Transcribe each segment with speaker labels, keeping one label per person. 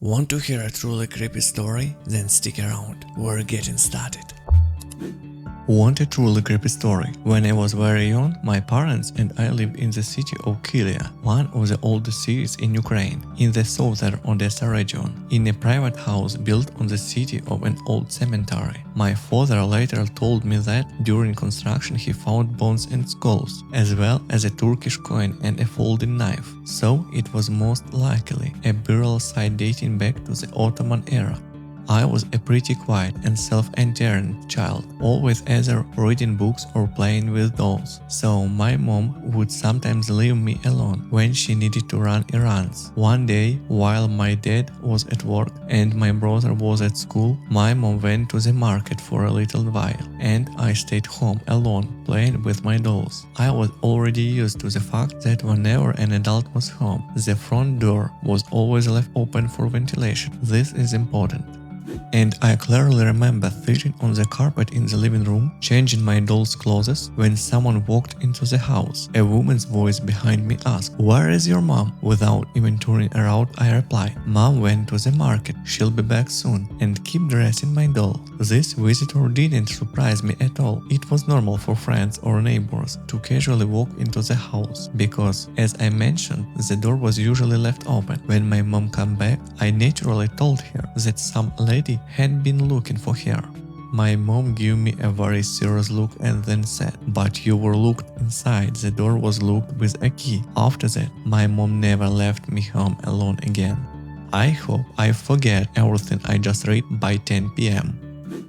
Speaker 1: Want to hear a truly creepy story? Then stick around, we're getting started. Want a truly creepy story? When I was very young, my parents and I lived in the city of Kiliia, one of the oldest cities in Ukraine, in the southern Odesa region, in a private house built on the site of an old cemetery. My father later told me that during construction he found bones and skulls, as well as a Turkish coin and a folding knife, so it was most likely a burial site dating back to the Ottoman era. I was a pretty quiet and self-endearing child, always either reading books or playing with dolls, so my mom would sometimes leave me alone when she needed to run errands. One day, while my dad was at work and my brother was at school, my mom went to the market for a little while, and I stayed home alone, playing with my dolls. I was already used to the fact that whenever an adult was home, the front door was always left open for ventilation. This is important. And I clearly remember sitting on the carpet in the living room, changing my doll's clothes, when someone walked into the house. A woman's voice behind me asked, "Where is your mom?" Without even turning around, I replied, "Mom went to the market, she'll be back soon," and keep dressing my doll. This visitor didn't surprise me at all. It was normal for friends or neighbors to casually walk into the house, because, as I mentioned, the door was usually left open. When my mom came back, I naturally told her that some lady had been looking for her. My mom gave me a very serious look and then said, "But you were locked inside, the door was locked with a key." After that, my mom never left me home alone again. I hope I forget everything I just read by 10 p.m.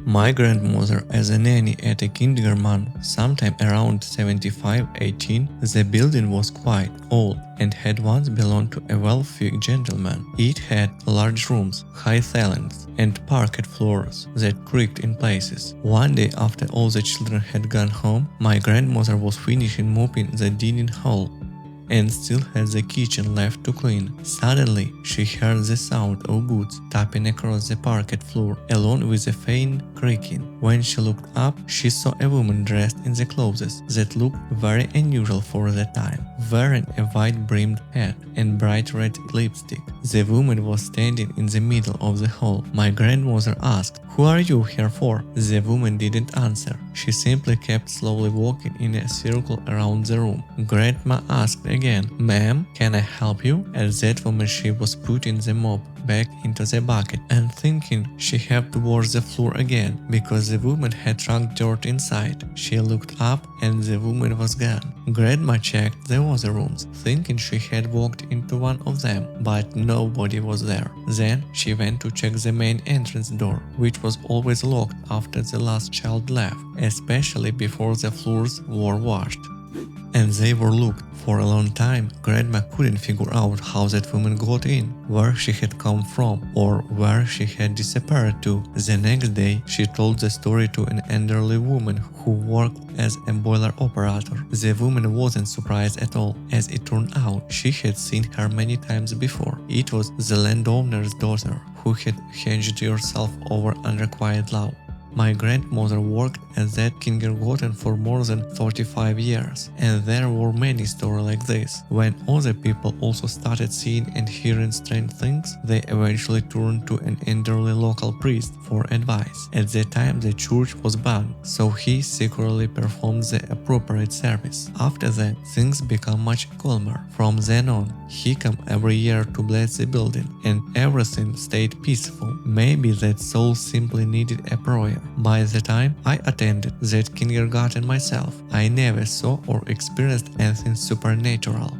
Speaker 1: My grandmother as a nanny at a kindergarten, sometime around 75-18, the building was quite old and had once belonged to a wealthy gentleman. It had large rooms, high ceilings, and parquet floors that creaked in places. One day after all the children had gone home, my grandmother was finishing mopping the dining hall and still had the kitchen left to clean. Suddenly, she heard the sound of boots tapping across the parquet floor, along with a faint creaking. When she looked up, she saw a woman dressed in the clothes that looked very unusual for the time, wearing a white-brimmed hat and bright red lipstick. The woman was standing in the middle of the hall. My grandmother asked, "Who are you here for?" The woman didn't answer. She simply kept slowly walking in a circle around the room. Grandma asked again, "Ma'am, can I help you?" At that moment she was putting the mop back into the bucket and thinking she had to wash the floor again because the woman had tracked dirt inside. She looked up and the woman was gone. Grandma checked the other rooms, thinking she had walked into one of them, but nobody was there. Then she went to check the main entrance door, which was always locked after the last child left, especially before the floors were washed. And they were locked. For a long time, Grandma couldn't figure out how that woman got in, where she had come from, or where she had disappeared to. The next day, she told the story to an elderly woman who worked as a boiler operator. The woman wasn't surprised at all. As it turned out, she had seen her many times before. It was the landowner's daughter who had hinged herself over unrequited love. My grandmother worked at that kindergarten for more than 35 years, and there were many stories like this. When other people also started seeing and hearing strange things, they eventually turned to an elderly local priest for advice. At that time the church was banned, so he secretly performed the appropriate service. After that, things became much calmer. From then on, he came every year to bless the building, and everything stayed peaceful. Maybe that soul simply needed a prayer. By the time I attended that kindergarten myself, I never saw or experienced anything supernatural.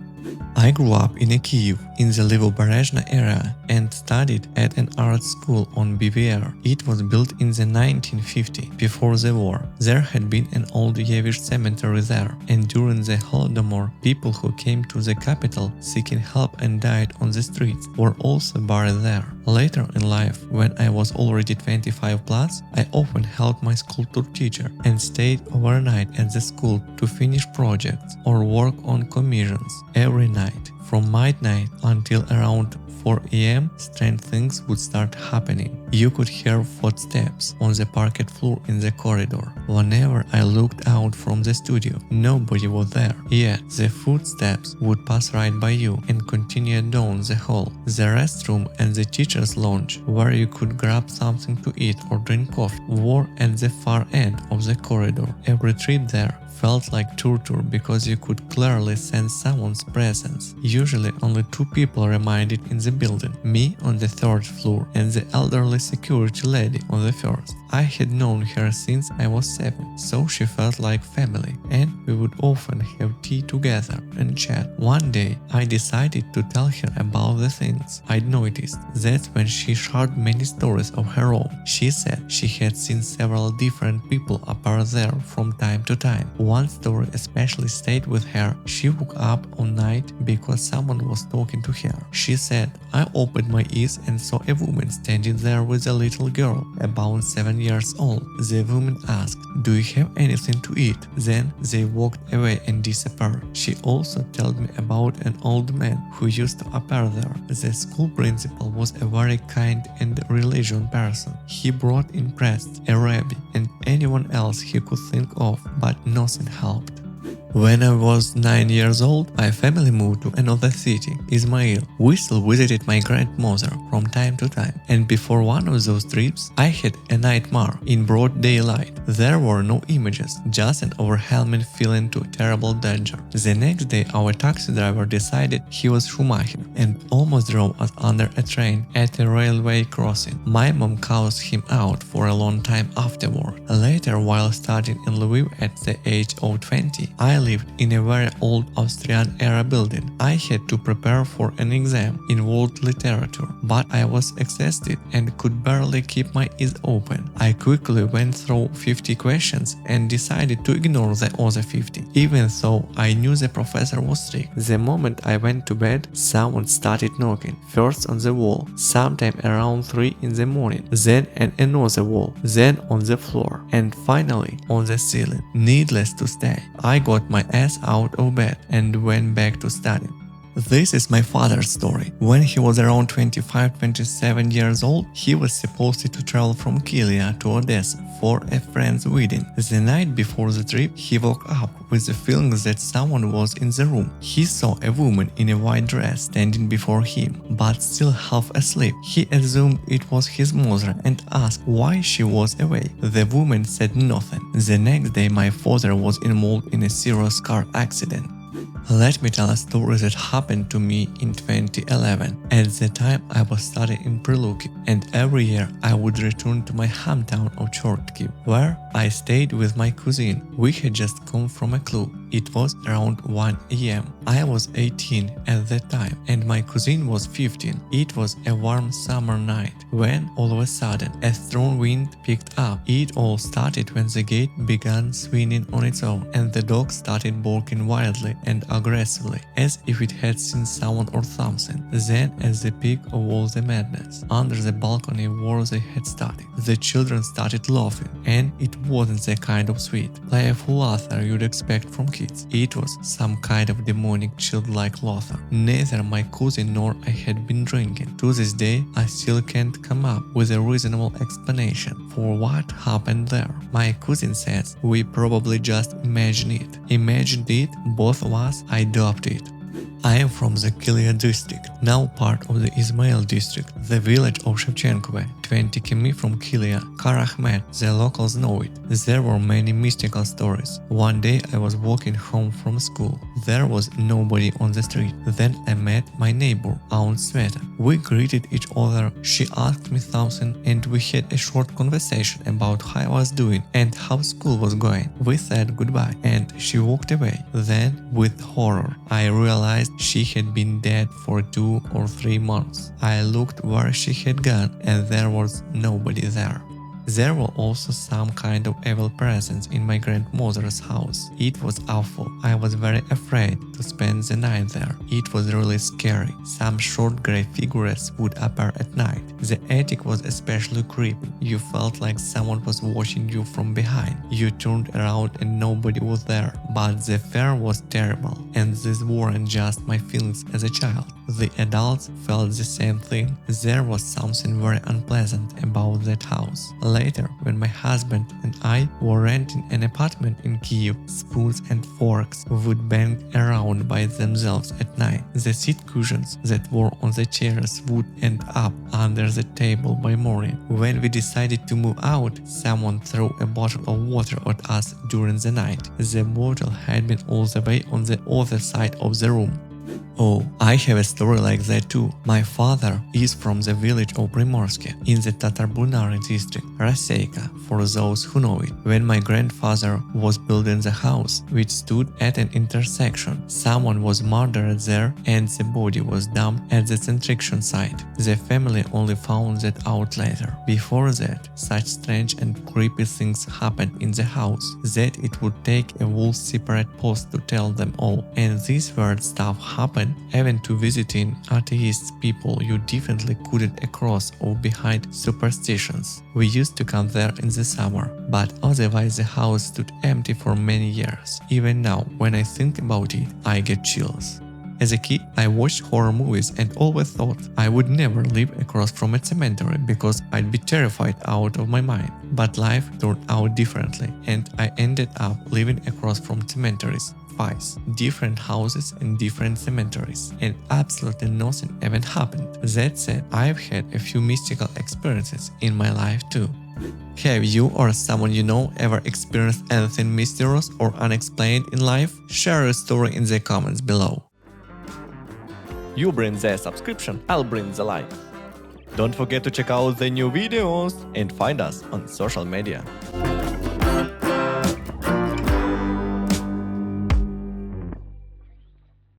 Speaker 1: I grew up in Kyiv, in the Lviv area, and studied at an art school on BVR. It was built in the 1950s, before the war. There had been an old Jewish cemetery there, and during the Holodomor, people who came to the capital seeking help and died on the streets were also buried there. Later in life, when I was already 25 plus, I often helped my sculpture teacher and stayed overnight at the school to finish projects or work on commissions every night. From midnight until around 4 a.m., strange things would start happening. You could hear footsteps on the parquet floor in the corridor. Whenever I looked out from the studio, nobody was there. Yet the footsteps would pass right by you and continue down the hall. The restroom and the teacher's lounge, where you could grab something to eat or drink coffee, were at the far end of the corridor. Every trip there felt like torture because you could clearly sense someone's presence. Usually only 2 people remained in the building, me on the 3rd floor and the elderly security lady on the 1st. I had known her since I was 7, so she felt like family, and we would often have tea together and chat. One day I decided to tell her about the things I'd noticed. That's when she shared many stories of her own. She said she had seen several different people appear there from time to time. One story especially stayed with her. She woke up one night because someone was talking to her. She said, "I opened my eyes and saw a woman standing there with a little girl, about 7 years old. The woman asked, 'Do you have anything to eat?' Then they walked away and disappeared." She also told me about an old man who used to appear there. The school principal was a very kind and religious person. He brought in priests, a rabbi, and anyone else he could think of, but nothing helped. When I was 9 years old, my family moved to another city, Ismail. We still visited my grandmother from time to time, and before one of those trips, I had a nightmare in broad daylight. There were no images, just an overwhelming feeling to terrible danger. The next day, our taxi driver decided he was Schumacher and almost drove us under a train at a railway crossing. My mom cursed him out for a long time afterward. Later, while studying in Lviv at the age of 20, I lived in a very old Austrian-era building. I had to prepare for an exam in world literature, but I was exhausted and could barely keep my eyes open. I quickly went through 50 questions and decided to ignore the other 50, even though I knew the professor was strict. The moment I went to bed, someone started knocking, first on the wall, sometime around 3 in the morning, then on another wall, then on the floor, and finally on the ceiling. Needless to say, I got my ass out of bed and went back to studying. This is my father's story. When he was around 25-27 years old, he was supposed to travel from Kiliia to Odesa for a friend's wedding. The night before the trip, he woke up with the feeling that someone was in the room. He saw a woman in a white dress standing before him, but still half asleep. He assumed it was his mother and asked why she was away. The woman said nothing. The next day, my father was involved in a serious car accident. Let me tell a story that happened to me in 2011. At the time I was studying in Kyiv, and every year I would return to my hometown of Kyiv, where I stayed with my cousin. We had just come from a club. It was around 1 a.m. I was 18 at that time and my cousin was 15. It was a warm summer night when all of a sudden a strong wind picked up. It all started when the gate began swinging on its own and the dog started barking wildly and aggressively as if it had seen someone or something. Then at the peak of all the madness, under the balcony where they had studied, the children started laughing, and it wasn't the kind of sweet, playful laughter you'd expect from kids. It was some kind of demonic childlike laughter. Neither my cousin nor I had been drinking. To this day, I still can't come up with a reasonable explanation for what happened there. My cousin says we probably just imagined it, both of us adopted it. I am from the Kiliia district, now part of the Ismail district, the village of Shevchenkove, 20 km from Kiliia, Karachmet, the locals know it. There were many mystical stories. One day I was walking home from school. There was nobody on the street. Then I met my neighbor, Aunt Sveta. We greeted each other, she asked me something and we had a short conversation about how I was doing and how school was going. We said goodbye and she walked away. Then, with horror, I realized she had been dead for 2 or 3 months. I looked where she had gone and there was nobody there. There were also some kind of evil presence in my grandmother's house. It was awful. I was very afraid to spend the night there. It was really scary. Some short grey figures would appear at night. The attic was especially creepy. You felt like someone was watching you from behind. You turned around and nobody was there. But the fear was terrible, and this weren't just my feelings as a child. The adults felt the same thing. There was something very unpleasant about that house. Later, when my husband and I were renting an apartment in Kyiv, spoons and forks would bang around by themselves at night. The seat cushions that were on the chairs would end up under the table by morning. When we decided to move out, someone threw a bottle of water at us during the night. The bottle had been all the way on the other side of the room. Oh, I have a story like that too. My father is from the village of Primorsky in the Tatarbunary district, Raseika, for those who know it. When my grandfather was building the house, which stood at an intersection, someone was murdered there and the body was dumped at the construction site. The family only found that out later. Before that, such strange and creepy things happened in the house that it would take a whole separate post to tell them all. And this weird stuff happened even to visiting atheist people you definitely couldn't cross or behind superstitions. We used to come there in the summer, but otherwise the house stood empty for many years. Even now, when I think about it, I get chills. As a kid, I watched horror movies and always thought I would never live across from a cemetery because I'd be terrified out of my mind. But life turned out differently, and I ended up living across from cemeteries twice, different houses and different cemeteries, and absolutely nothing even happened. That said, I've had a few mystical experiences in my life too. Have you or someone you know ever experienced anything mysterious or unexplained in life? Share your story in the comments below. You bring the subscription, I'll bring the like. Don't forget to check out the new videos and find us on social media.